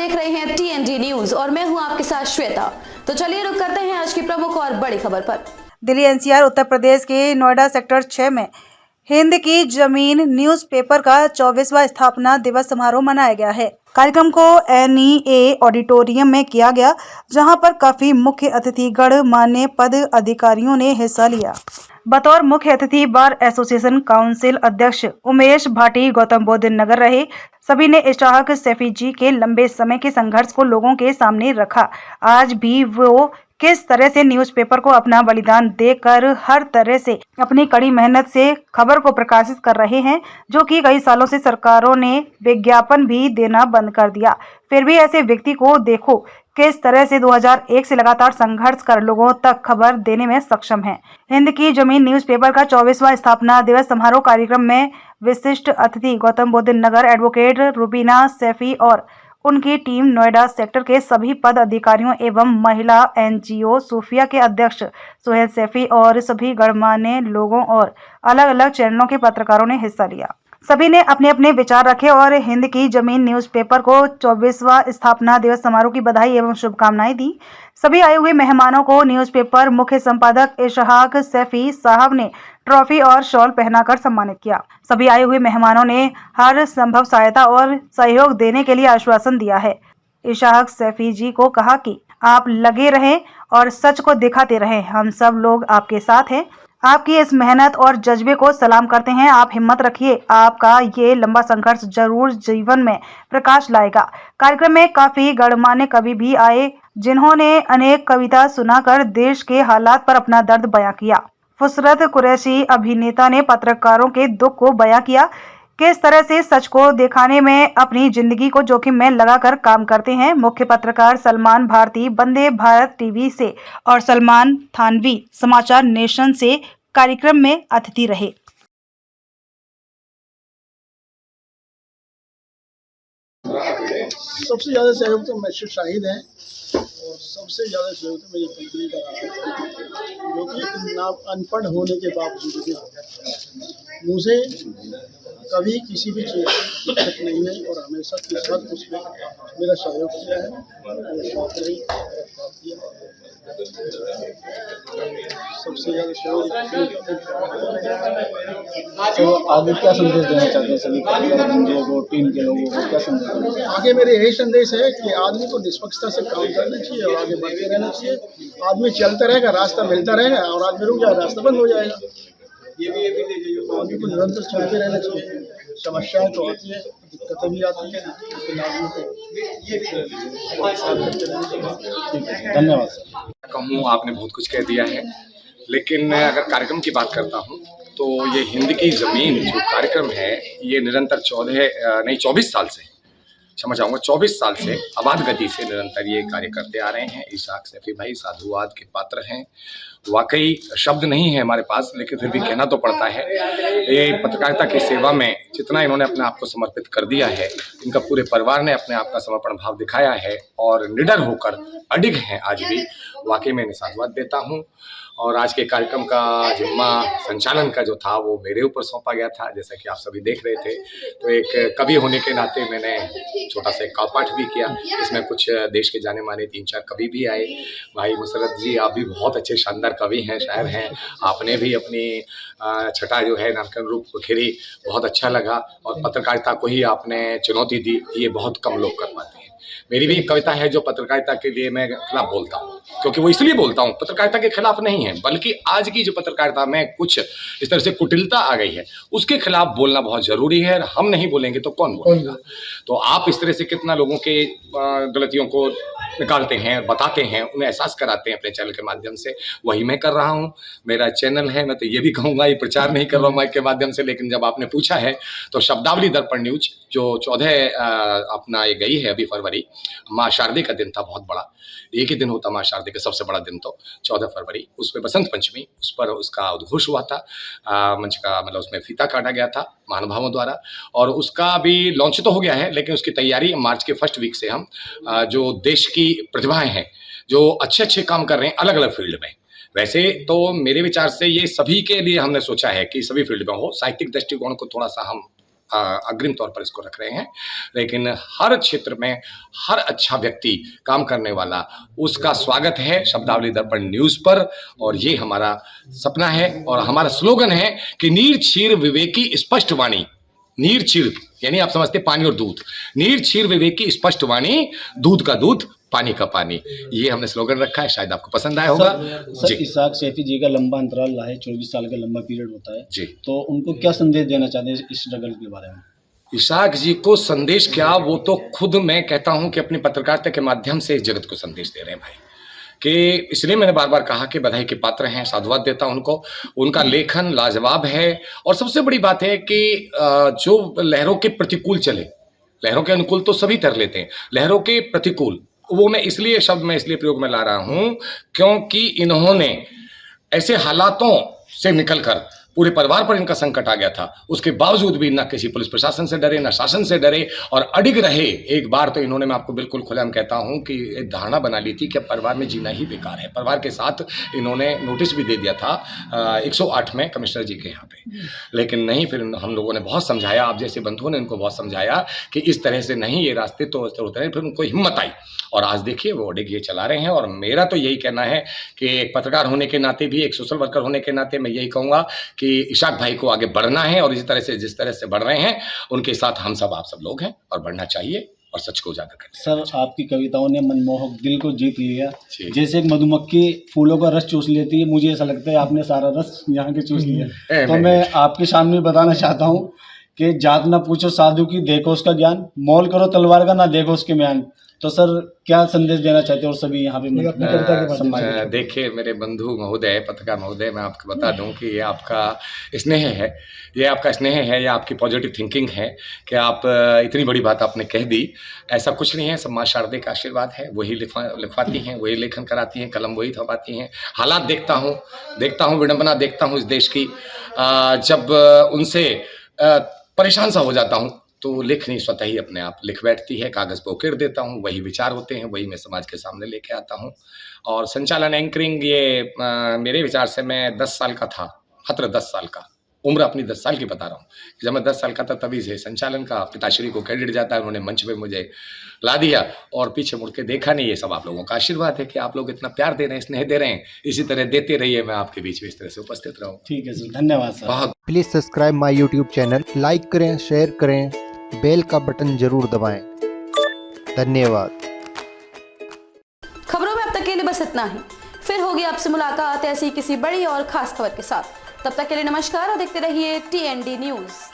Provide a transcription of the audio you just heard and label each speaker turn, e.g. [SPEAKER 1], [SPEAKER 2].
[SPEAKER 1] देख रहे हैं TND न्यूज और मैं हूं आपके साथ श्वेता। तो चलिए रुक करते हैं आज की प्रमुख और बड़ी खबर पर।
[SPEAKER 2] दिल्ली NCR उत्तर प्रदेश के नोएडा सेक्टर 6 में हिंद की जमीन न्यूज़पेपर का 24वां स्थापना दिवस समारोह मनाया गया है। कार्यक्रम को NEA ऑडिटोरियम में किया गया, जहां पर काफी मुख्य अतिथि गणमान्य पद अधिकारियों ने हिस्सा लिया। बतौर मुख्य अतिथि बार एसोसिएशन काउंसिल अध्यक्ष उमेश भाटी गौतम बुद्ध नगर रहे। सभी ने इशाक सैफी जी के लंबे समय के संघर्ष को लोगों के सामने रखा। आज भी वो किस तरह से न्यूज़पेपर को अपना बलिदान देकर हर तरह से अपनी कड़ी मेहनत से खबर को प्रकाशित कर रहे हैं, जो कि कई सालों से सरकारों ने विज्ञापन भी देना बंद कर दिया। फिर भी ऐसे व्यक्ति को देखो किस तरह से 2001 से लगातार संघर्ष कर लोगों तक खबर देने में सक्षम है। हिंद की जमीन न्यूज़पेपर का 24वां स्थापना दिवस समारोह कार्यक्रम में विशिष्ट अतिथि गौतम बुद्ध नगर एडवोकेट रुबीना सैफी और उनकी टीम, नोएडा सेक्टर के सभी पद अधिकारियों एवं महिला NGO सूफिया के अध्यक्ष सुहेल सैफी और सभी गणमान्य लोगों और अलग अलग चैनलों के पत्रकारों ने हिस्सा लिया। सभी ने अपने अपने विचार रखे और हिंद की जमीन न्यूज़पेपर को 24वां स्थापना दिवस समारोह की बधाई एवं शुभकामनाएं दी। सभी आए हुए मेहमानों को न्यूज़पेपर मुख्य संपादक इशाक सैफी साहब ने ट्रॉफी और शॉल पहनाकर सम्मानित किया। सभी आए हुए मेहमानों ने हर संभव सहायता और सहयोग देने के लिए आश्वासन दिया है। इशाक सैफी जी को कहा कि आप लगे रहें और सच को दिखाते रहें। हम सब लोग आपके साथ हैं। आपकी इस मेहनत और जज्बे को सलाम करते हैं। आप हिम्मत रखिए। आपका ये लंबा संघर्ष जरूर जीवन में प्रकाश लाएगा। कार्यक्रम में काफी गणमान्य कवि भी आए, जिन्होंने अनेक कविता सुनाकर देश के हालात पर अपना दर्द बयां किया। फुसरत कुरैशी अभिनेता ने पत्रकारों के दुख को बयां किया, किस तरह से सच को दिखाने में अपनी जिंदगी को जोखिम में लगाकर काम करते हैं। मुख्य पत्रकार सलमान भारती वंदे भारत टीवी से और सलमान थानवी समाचार नेशन से कार्यक्रम में अतिथि रहे।
[SPEAKER 3] सबसे ज़्यादा सहयोग तो मैशर शाहिद हैं और सबसे ज़्यादा सहयोग तो मेरी कंपनी का रहा है, जो कि ना अनपढ़ होने के बावजूद भी मुझे कभी किसी भी चीज़ की दिक्कत नहीं है और हमेशा के साथ उसमें मेरा सहयोग किया है और साथ रही सबसे ज़्यादा सहयोग।
[SPEAKER 4] तो आगे क्या संदेश देना चाहते हैं सभी को, टीम के लोगों को क्या संदेश देना चाहते हैं?
[SPEAKER 3] आगे मेरे यही संदेश है कि आदमी को निष्पक्षता से काम करना चाहिए और आगे बढ़ते रहना चाहिए। आदमी चलता रहेगा, रास्ता मिलता रहेगा और आदमी रुक जाएगा, रास्ता बंद हो जाएगा। आदमी को निरंतर चलते रहना चाहिए। समस्याएं तो आती है, दिक्कतें भी आती हैं, लेकिन आदमी को
[SPEAKER 4] धन्यवाद सर।
[SPEAKER 5] कहूँ आपने बहुत कुछ कह दिया है, लेकिन अगर कार्यक्रम की बात करता हूँ तो ये हिंद की ज़मीन जो कार्यक्रम है ये निरंतर 24 साल से, क्षमा चाहूँगा 24 साल से अबाध गति से निरंतर ये कार्य करते आ रहे हैं। इशाक सैफी भाई साधुवाद के पात्र हैं। वाकई शब्द नहीं है हमारे पास, लेकिन फिर भी कहना तो पड़ता है। ये पत्रकारिता की सेवा में जितना इन्होंने अपने आप को समर्पित कर दिया है, इनका पूरे परिवार ने अपने आप का समर्पण भाव दिखाया है और निडर होकर अडिग हैं आज भी। वाकई में इन्हें साधुवाद देता हूँ। और आज के कार्यक्रम का जिम्मा संचालन का जो था वो मेरे ऊपर सौंपा गया था, जैसा कि आप सभी देख रहे थे। तो एक कवि होने के नाते मैंने छोटा सा एक काव्यपाठ भी किया। इसमें कुछ देश के जाने माने 3-4 कवि भी आए। भाई मुसरत जी, आप भी बहुत अच्छे शानदार कवि हैं, शायर हैं। आपने भी अपनी छटा जो है नामकरण रूप बिखेरी, बहुत अच्छा लगा। और पत्रकारिता को ही आपने चुनौती दी, ये बहुत कम लोग कर पाते हैं। मेरी भी एक कविता है जो पत्रकारिता के लिए मैं खिलाफ बोलता हूँ, क्योंकि वो इसलिए बोलता हूँ, पत्रकारिता के खिलाफ नहीं है, बल्कि आज की जो पत्रकारिता में कुछ इस तरह से कुटिलता आ गई है, उसके खिलाफ बोलना बहुत जरूरी है। हम नहीं बोलेंगे तो कौन बोलेगा? तो आप इस तरह से कितना लोगों के गलतियों को निकालते हैं, बताते हैं, उन्हें एहसास कराते हैं अपने चैनल के माध्यम से। वही मैं कर रहा हूँ। मेरा चैनल है, मैं तो ये भी कहूँगा ये प्रचार नहीं कर रहा हूँ माइक के माध्यम से, लेकिन जब आपने पूछा है तो शब्दावली दर्पण न्यूज जो 14 अपना ये गई है अभी फरवरी, माँ शारदे का दिन था बहुत बड़ा। एक ही दिन होता माँ शारदे का सबसे बड़ा दिन, तो 14 फरवरी, उस पर बसंत पंचमी, उस पर उसका उद्घोष हुआ था। मंच का मतलब उसमें फीता काटा गया था महानुभावों द्वारा, और उसका भी लॉन्च तो हो गया है, लेकिन उसकी तैयारी मार्च के फर्स्ट वीक से हम जो देश की प्रतिभाएं हैं जो अच्छे अच्छे काम कर रहे हैं अलग अलग फील्ड में, वैसे तो मेरे विचार से ये सभी के लिए हमने सोचा है कि सभी फील्ड में हो। साहित्यिक दृष्टिकोण को थोड़ा सा हम अग्रिम तौर पर इसको रख रहे हैं, लेकिन हर क्षेत्र में हर अच्छा व्यक्ति काम करने वाला उसका स्वागत है शब्दावली दर्पण न्यूज़ पर। और ये हमारा सपना है और हमारा स्लोगन है कि नीर क्षीर विवेकी स्पष्ट वाणी, नीर क्षीर यानी आप समझते पानी और दूध, नीर क्षीर विवेकी स्पष्ट वाणी, दूध का दूध पानी का पानी, ये हमने स्लोगन रखा है, शायद आपको पसंद आया होगा।
[SPEAKER 4] सर इसाक सैफी जी का लंबा अंतराल रहा है, 24 साल का लंबा पीरियड होता है
[SPEAKER 5] जी,
[SPEAKER 4] तो उनको क्या संदेश देना चाहते हैं इस स्ट्रगल के बारे में?
[SPEAKER 5] इसाक जी को संदेश क्या, वो तो खुद मैं कहता हूं कि अपनी पत्रकारिता के माध्यम से इस जगत को संदेश दे रहे हैं भाई, कि इसलिए मैंने बार बार कहा कि बधाई के पात्र हैं, साधुवाद देता हूं उनको, उनका लेखन लाजवाब है। और सबसे बड़ी बात है कि जो लहरों के प्रतिकूल चले, लहरों के अनुकूल तो सभी कर लेते हैं, लहरों के प्रतिकूल, वो मैं इसलिए शब्द मैं इसलिए प्रयोग में ला रहा हूं क्योंकि इन्होंने ऐसे हालातों से निकलकर, पूरे परिवार पर इनका संकट आ गया था, उसके बावजूद भी ना किसी पुलिस प्रशासन से डरे, ना शासन से डरे और अडिग रहे। एक बार तो इन्होंने, मैं आपको बिल्कुल खुलेआम कहता हूं कि एक धारणा बना ली थी कि अब परिवार में जीना ही बेकार है। परिवार के साथ इन्होंने नोटिस भी दे दिया था 108 में कमिश्नर जी के यहाँ पे, लेकिन नहीं, फिर हम लोगों ने बहुत समझाया, आप जैसे बंधुओं ने इनको बहुत समझाया कि इस तरह से नहीं, ये रास्ते तो उतरे, फिर उनको हिम्मत आई और आज देखिए वो अडिग ये चला रहे हैं। और मेरा तो यही कहना है कि एक पत्रकार होने के नाते भी, एक सोशल वर्कर होने के नाते मैं यही कहूँगा कि इशाक भाई को आगे बढ़ना है और इसी तरह से जिस तरह से बढ़ रहे हैं उनके साथ हम सब, आप सब लोग हैं और बढ़ना चाहिए और सच को उजागर करना।
[SPEAKER 4] सर आपकी कविताओं ने मनमोहक दिल को जीत लिया,
[SPEAKER 5] जी।
[SPEAKER 4] जैसे एक मधुमक्खी फूलों का रस चूस लेती है, मुझे ऐसा लगता है आपने सारा रस यहाँ के चूस लिया। तो मैं आपके सामने बताना चाहता हूँ कि जात ना पूछो साधु की, देखो उसका ज्ञान, मोल करो तलवार का, ना देखो उसके म्यान। तो सर क्या संदेश देना चाहते हो और सभी यहाँ पे
[SPEAKER 5] देखिए मेरे बंधु महोदय, पत्रकार महोदय, मैं आपको बता दूं कि ये आपका स्नेह है, ये आपका स्नेह है, ये आपकी पॉजिटिव थिंकिंग है कि आप इतनी बड़ी बात आपने कह दी। ऐसा कुछ नहीं है, सब माँ शारदे का आशीर्वाद है, वही लिखवाती हैं, वही लेखन कराती हैं, कलम वही थपाती हैं। हालात देखता हूँ, विडंबना देखता हूँ इस देश की, जब उनसे परेशान सा हो जाता हूँ तो लेखनी स्वतः ही अपने आप लिख बैठती है, कागज़ पर उकेर देता हूँ, वही विचार होते हैं, वही मैं समाज के सामने लेके आता हूँ। और संचालन एंकरिंग ये मेरे विचार से मैं 10 साल का था, मात्र 10 साल का, उम्र अपनी 10 साल की बता रहा हूँ, जब मैं 10 साल का था तभी से संचालन का पिताश्री को क्रेडिट जाता है, उन्होंने मंच पे मुझे ला दिया और पीछे मुड़ के देखा नहीं। ये सब आप लोगों का आशीर्वाद है कि आप लोग इतना प्यार दे रहे हैं, स्नेह दे रहे हैं, इसी तरह देते रहिए, मैं आपके बीच में इस तरह से उपस्थित रहूँ।
[SPEAKER 4] ठीक है सर, धन्यवाद सर।
[SPEAKER 5] बहुत
[SPEAKER 6] please subscribe my YouTube channel, like करें, शेयर करें, बेल का बटन जरूर दबाएं। धन्यवाद।
[SPEAKER 1] खबरों में अब तक के लिए बस इतना ही, फिर होगी आपसे मुलाकात ऐसी किसी बड़ी और खास खबर के साथ। तब तक के लिए नमस्कार और देखते रहिए TND न्यूज़।